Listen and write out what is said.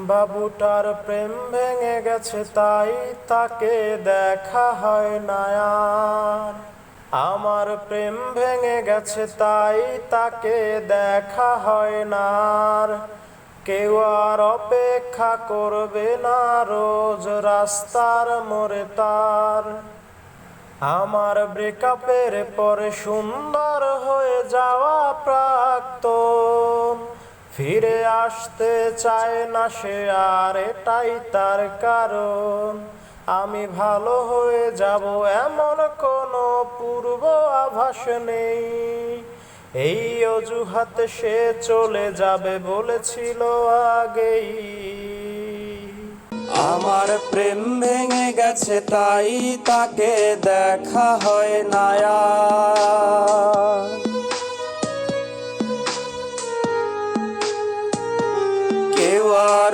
বাবুটার প্রেম ভেঙে গেছে তাই তাকে দেখা হয় না আর। আমার প্রেম ভেঙে গেছে তাই তাকে দেখা হয় না আর। কেউ আর অপেক্ষা করবে না রোজ রাস্তার মোড়ে তার। আমার ব্রেকআপের পরে সুন্দর হয়ে যাওয়া প্রাক্তন ফিরে আসতে চায় না সে আর, এটাই তার কারণ। আমি ভালো হয়ে যাব এমন কোনো পূর্ব আভাস নেই, এই অজুহাতে সে চলে যাবে বলেছিল আগেই। আমার প্রেম ভেঙে গেছে তাই তাকে দেখা হয় না আর।